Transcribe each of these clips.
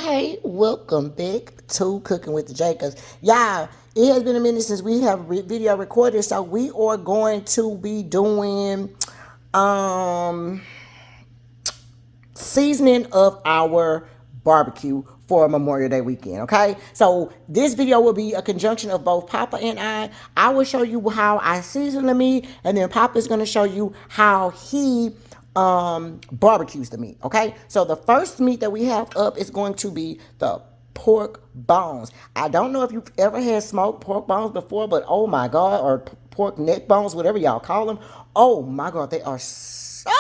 Hey, welcome back to Cooking with the Jacobs. Y'all, it has been a minute since we have video recorded, so we are going to be doing um seasoning of our barbecue for Memorial Day weekend, okay? So this video will be a conjunction of both Papa and I. I will show you how I season the meat, and then Papa's gonna show you how he barbecues the meat, okay? So the first meat that we have up is going to be the pork bones. I don't know if you've ever had smoked pork bones before, but oh my God, or pork neck bones, whatever y'all call them. Oh my God, they are so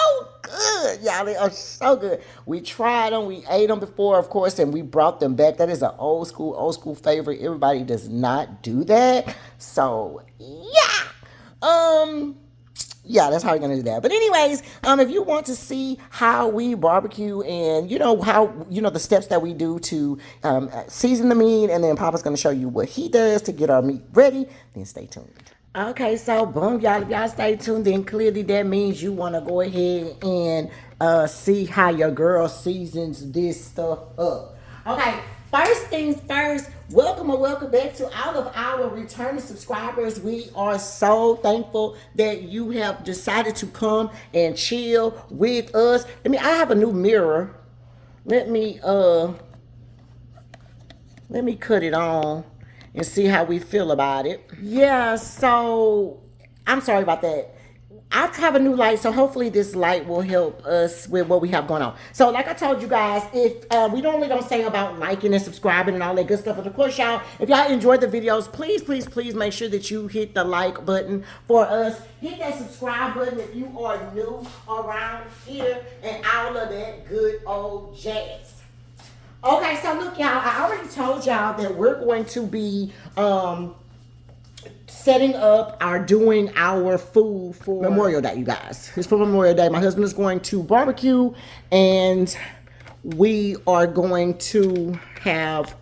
good, y'all. They are so good. We tried them, we ate them before, of course, and we brought them back. That is an old school favorite. Everybody does not do that. So yeah. Yeah, that's how we're gonna do that. But anyways, if you want to see how we barbecue and how the steps that we do to season the meat, and then Papa's gonna show you what he does to get our meat ready, then stay tuned. Okay, so boom, y'all. If y'all stay tuned, then clearly that means you want to go ahead and see how your girl seasons this stuff up. Okay, first things first, welcome back to all of our returning subscribers. We are so thankful that you have decided to come and chill with us. I have a new mirror. Let me cut it on and see how we feel about it. Yeah, so I'm sorry about that. I have a new light, so hopefully this light will help us with what we have going on. So like I told you guys, if we normally don't say about liking and subscribing and all that good stuff, but of course, y'all, if y'all enjoyed the videos, please make sure that you hit the like button for us. Hit that subscribe button if you are new around here and all of that good old jazz. Okay, so look, y'all, I already told y'all that we're going to be setting up doing our food for Memorial Day, you guys. It's for Memorial Day. My husband is going to barbecue, and we are going to have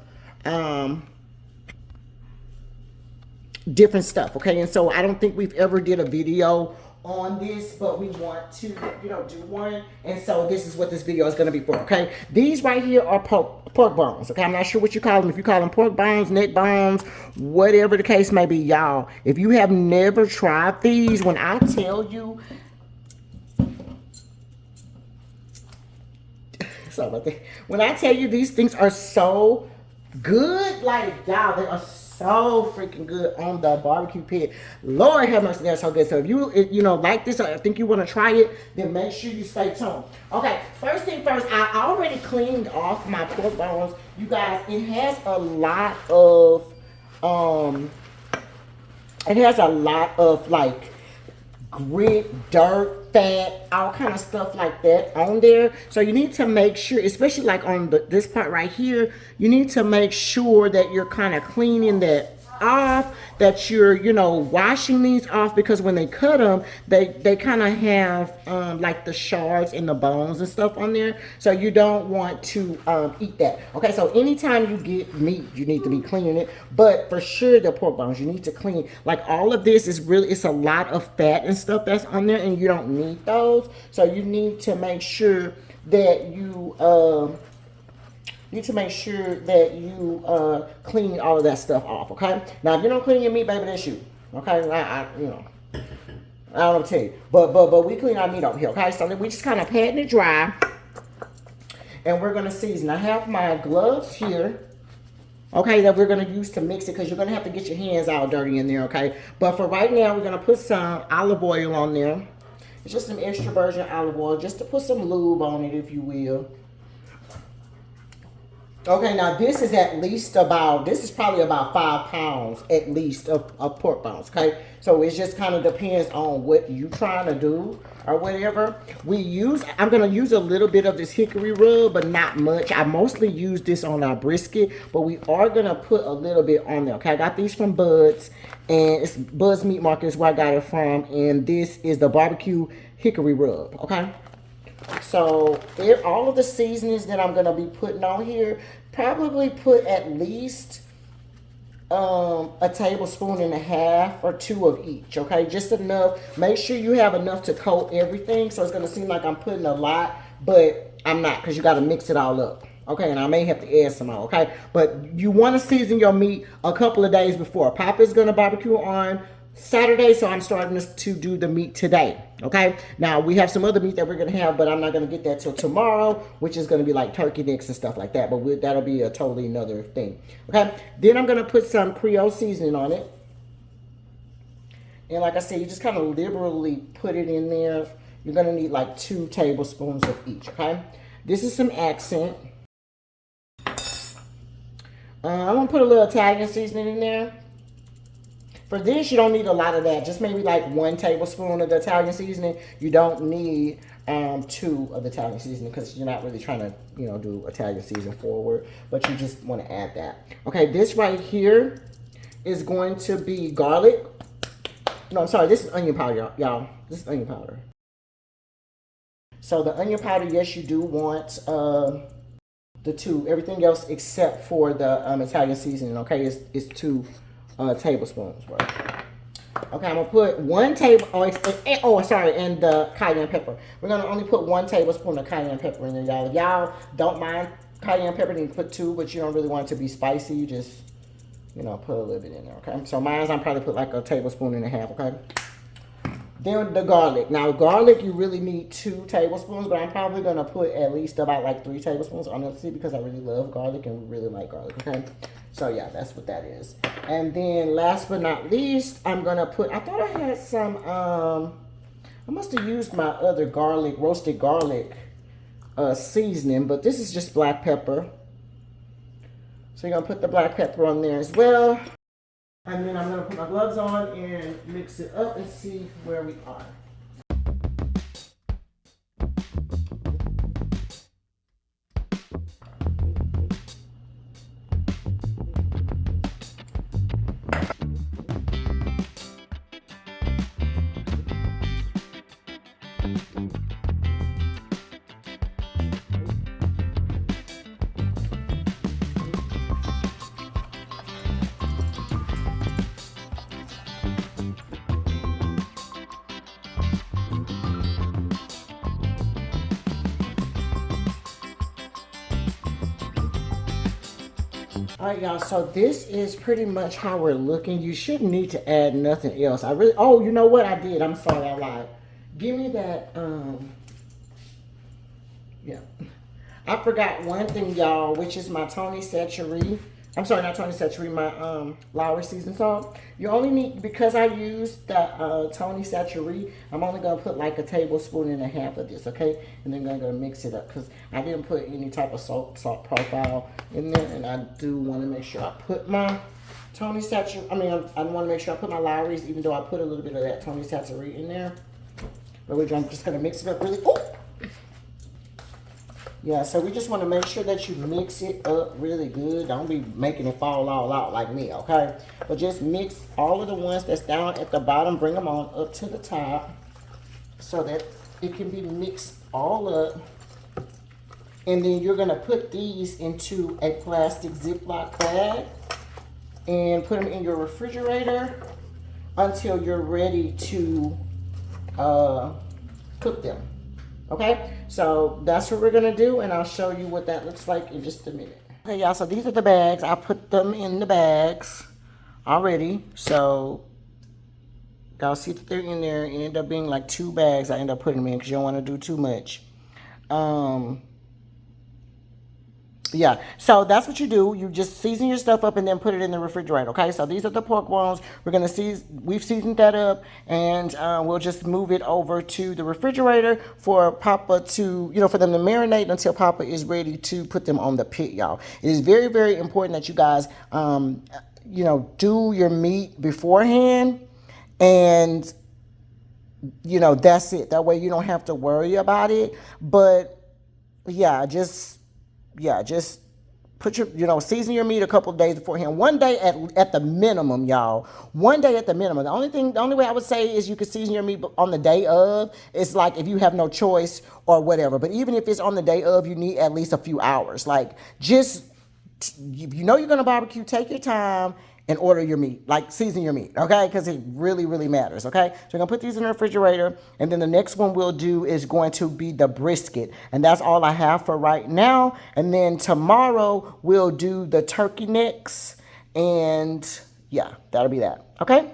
different stuff, okay? And so I don't think we've ever did a video on this, but we want to do one, and so this is what this video is going to be for, okay? These right here are pork bones, okay? I'm not sure what you call them, if you call them pork bones, neck bones, whatever the case may be, y'all. If you have never tried these, when I tell you, sorry about that, when I tell you these things are so good, like, y'all, they are so freaking good on the barbecue pit. Lord have mercy, they're so good. So if you like this, or I think you want to try it, then make sure you stay tuned. Okay, first thing first, I already cleaned off my pork bones. You guys, it has a lot of like grit, dirt, fat, all kind of stuff like that on there. So you need to make sure, especially like on this part right here, you need to make sure that you're kind of cleaning that off, that you're washing these off, because when they cut them, they kind of have like the shards and the bones and stuff on there, so you don't want to eat that. Okay, so anytime you get meat, you need to be cleaning it, but for sure the pork bones you need to clean. Like all of this is really, it's a lot of fat and stuff that's on there, and you don't need those, so you need to make sure that you clean all of that stuff off, okay? Now, if you don't clean your meat, baby, that's you, okay? I don't know what to tell you, but we clean our meat over here, okay? So then we just kind of patting it dry, and we're gonna season. I have my gloves here, okay, that we're gonna use to mix it, because you're gonna have to get your hands all dirty in there, okay? But for right now, we're gonna put some olive oil on there. It's just some extra virgin olive oil, just to put some lube on it, if you will. Okay, now this is probably about 5 pounds at least of pork bones, okay? So it just kind of depends on what you're trying to do or whatever. I'm going to use a little bit of this hickory rub, but not much. I mostly use this on our brisket, but we are going to put a little bit on there, okay? I got these from Bud's, and it's Bud's Meat Market is where I got it from, and this is the barbecue hickory rub, okay? So all of the seasonings that I'm going to be putting on here, probably put at least a tablespoon and a half or 2 of each, okay? Just enough. Make sure you have enough to coat everything. So it's going to seem like I'm putting a lot, but I'm not, because you got to mix it all up. Okay, and I may have to add some more, okay? But you want to season your meat a couple of days before. Papa's going to barbecue on Saturday, so I'm starting to do the meat today, okay? Now, we have some other meat that we're going to have, but I'm not going to get that till tomorrow, which is going to be like turkey necks and stuff like that, but that'll be a totally another thing, okay? Then I'm going to put some Creole seasoning on it. And like I said, you just kind of liberally put it in there. You're going to need like 2 tablespoons of each, okay? This is some accent. I'm going to put a little Italian seasoning in there. For this, you don't need a lot of that. Just maybe like 1 tablespoon of the Italian seasoning. You don't need 2 of the Italian seasoning because you're not really trying to, you know, do Italian seasoning forward. But you just want to add that. Okay, this right here is going to be garlic. No, I'm sorry. This is onion powder, y'all. This is onion powder. So the onion powder, yes, you do want the 2. Everything else except for the Italian seasoning, okay, is 2 tablespoons worth. Okay, I'm gonna put 1 table. And the cayenne pepper. We're gonna only put 1 tablespoon of cayenne pepper in there, y'all. If y'all don't mind cayenne pepper, then you can put 2, but you don't really want it to be spicy. You just, you know, put a little bit in there. Okay. So mine's I'm probably put like a tablespoon and a half. Okay. Then the garlic. Now garlic, you really need 2 tablespoons, but I'm probably gonna put at least about like 3 tablespoons, honestly, because I really love garlic and we really like garlic. Okay. So yeah, that's what that is. And then last but not least, I'm gonna put, I thought I had some, I must have used my other garlic, roasted garlic seasoning, but this is just black pepper. So you're gonna put the black pepper on there as well. And then I'm gonna put my gloves on and mix it up and see where we are. All right, y'all, so this is pretty much how we're looking. You shouldn't need to add nothing else. Oh, you know what I did? I'm sorry, I lied. Give me that, yeah. I forgot one thing, y'all, which is my Tony Chachere. I'm sorry, not Tony Chachere, my Lowry seasoned salt. You only need, because I used the Tony Chachere, I'm only going to put like a tablespoon and a half of this, okay? And then I'm going to mix it up because I didn't put any type of salt profile in there. And I do want to make sure I put my Tony Chachere, I want to make sure I put my Lowry's, even though I put a little bit of that Tony Chachere in there. But I'm just going to mix it up really, yeah, so we just want to make sure that you mix it up really good. Don't be making it fall all out like me, okay? But just mix all of the ones that's down at the bottom, bring them on up to the top so that it can be mixed all up. And then you're going to put these into a plastic Ziploc bag and put them in your refrigerator until you're ready to cook them. Okay, so that's what we're gonna do, and I'll show you what that looks like in just a minute. Okay, y'all, so these are the bags. I put them in the bags already. So y'all see that they're in there. It ended up being like 2 bags I end up putting them in because you don't want to do too much. Yeah, so that's what you do. You just season your stuff up and then put it in the refrigerator, okay? So these are the pork bones. We've seasoned that up, and we'll just move it over to the refrigerator for Papa to, for them to marinate until Papa is ready to put them on the pit, y'all. It is very, very important that you guys, do your meat beforehand, and, that's it. That way you don't have to worry about it. But, just put your, season your meat a couple of days beforehand. 1 day at the minimum, y'all. 1 day at the minimum. The only way I would say is you could season your meat on the day of. It's like if you have no choice or whatever. But even if it's on the day of, you need at least a few hours. Like, just, you're going to barbecue, take your time and order your meat, like season your meat, okay? Because it really, really matters, okay? So we're gonna put these in the refrigerator, and then the next one we'll do is going to be the brisket, and that's all I have for right now. And then tomorrow we'll do the turkey necks, and yeah, that'll be that, okay?